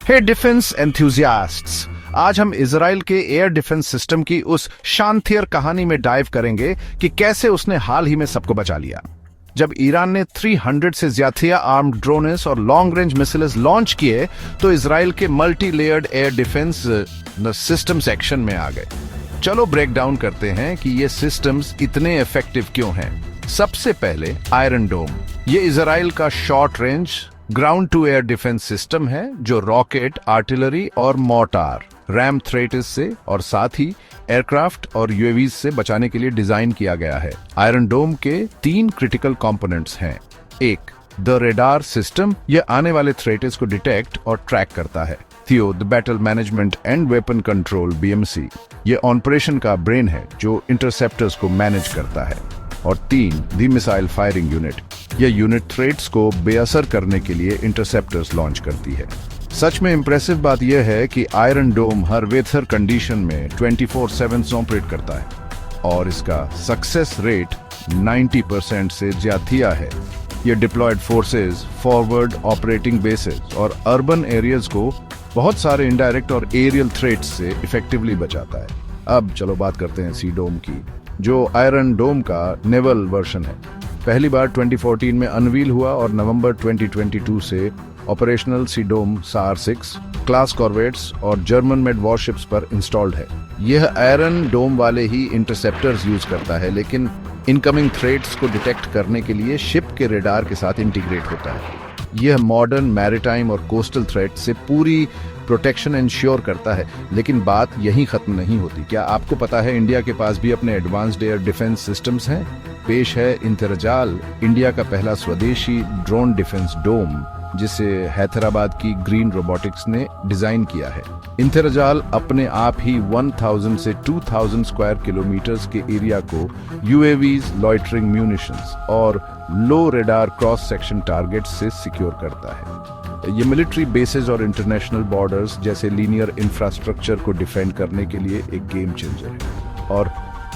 हे defence enthusiasts, आज हम Israel के एयर डिफेंस सिस्टम की उस शानथियर कहानी में डाइव करेंगे कि कैसे उसने हाल ही में सबको बचा लिया। जब ईरान ने 300 से ज्यादा आर्म्ड ड्रोन्स और लॉन्ग रेंज मिसाइल्स लॉन्च किए तो इजराइल के multi layered air defence system section में आ गए। चलो ब्रेक डाउन करते हैं कि ये सिस्टम्स इतने इफेक्टिव क्यों हैं। सबसे पहले आयरन डोम। ये इजराइल का short range ground to air defence system है जो रॉकेट, आर्टिलरी और मोर्टार, रैम थ्रेटिस से और साथ ही एयरक्राफ्ट और यूएवीज से बचाने के लिए डिजाइन किया गया है। आयरन डोम के 3 क्रिटिकल कंपोनेंट्स हैं। एक, द रेडार सिस्टम, यह आने वाले थ्रेटिस को डिटेक्ट और ट्रैक करता है। थियो, the battle management and weapon control, BMC, ये ऑपरेशन का ब्रेन है जो इंटरसेप्टर्स को मैनेज करता है। और 3, द मिसाइल फायरिंग यूनिट, यह यूनिट थ्रेट्स को बेअसर करने के लिए इंटरसेप्टर्स लॉन्च करती है। सच में इम्प्रेसिव बात यह है कि आयरन डोम हर वेदर कंडीशन में 24/7 ऑपरेट करता है और इसका सक्सेस रेट 90% से ज्यादा है। यह deployed forces, forward operating bases और अर्बन एरियाज को बहुत सारे इनडायरेक्ट और एरियल थ्रेट्स से इफेक्टिवली बचाता है। अब चलो बात करते हैं सी डोम की, जो आयरन डोम का नेवल वर्जन है। पहली बार 2014 में अनवील हुआ और नवंबर 2022 से ऑपरेशनल सी डोम SAR-6 क्लास कॉर्वेट्स और जर्मन मेड वॉरशिप्स पर इंस्टॉल्ड है। यह आयरन डोम वाले ही इंटरसेप्टर्स यूज करता है, लेकिन इनकमिंग थ्रेट्स को डिटेक्ट करने के लिए शिप के रेडार के साथ इंटीग्रेट होता है। यह मॉडर्न मैरिटाइम और कोस्टल थ्रेट से पूरी प्रोटेक्शन इंश्योर करता है। लेकिन बात यहीं खत्म नहीं होती। क्या आपको पता है इंडिया के पास भी अपने एडवांस्ड एयर डिफेंस सिस्टम्स हैं? पेश है इंतरजाल, इंडिया का पहला स्वदेशी ड्रोन डिफेंस डोम, जिसे हैदराबाद की ग्रीन रोबोटिक्स ने डिजाइन किया है। इंतरजाल अपने आप ही 1000 से 2000 स्क्वायर किलोमीटर्स के एरिया को यूएवीज, लॉइटरिंग म्यूनिशंस और लो रेडार क्रॉस सेक्शन टारगेट्स से सिक्योर करता है। ये मिलिट्री बेसेस और इंटरनेशनल बॉर्डर्स जैसे लीनियर इंफ्रास्ट्रक्चर को डिफेंड करने के लिए एक गेम चेंजर है। और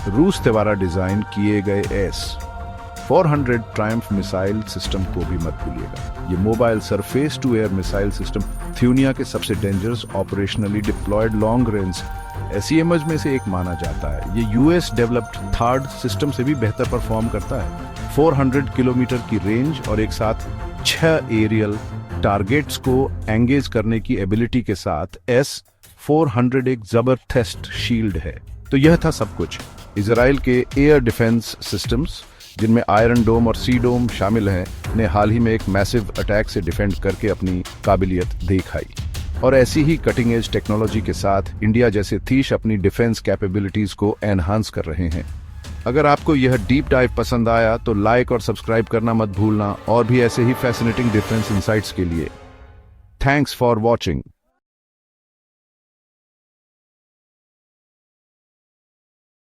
रूस द्वारा डिजाइन किए गए S-400 ट्रायम्फ मिसाइल सिस्टम को भी मत भूलिएगा। ये mobile surface to air missile system दुनिया के सबसे dangerous operationally deployed long range SEMs में से एक माना जाता है। ये यूएस डेवलप्ड थर्ड सिस्टम से भी बेहतर परफॉर्म करता है। 400 किलोमीटर की रेंज और एक साथ 6 एरियल टारगेट्स को एंगेज करने की एबिलिटी के साथ S-400 एक जबरदस्त शील्ड है। तो यह था सब कुछ। इजराइल के एयर डिफेंस सिस्टम्स, जिनमें आयरन डोम और सी डोम शामिल हैं, ने हाल ही में एक मैसिव अटैक से डिफेंड करके अपनी काबिलियत दिखाई। और ऐसी ही कटिंग एज टेक्नोलॉजी के साथ इंडिया जैसे देश अपनी डिफेंस कैपेबिलिटीज को एनहांस कर रहे हैं। अगर आपको यह डीप डाइव पसंद आया तो लाइक और सब्सक्राइब करना मत भूलना, और भी ऐसे ही फैसिनेटिंग डिफेंस इनसाइट्स के लिए। Thanks for watching.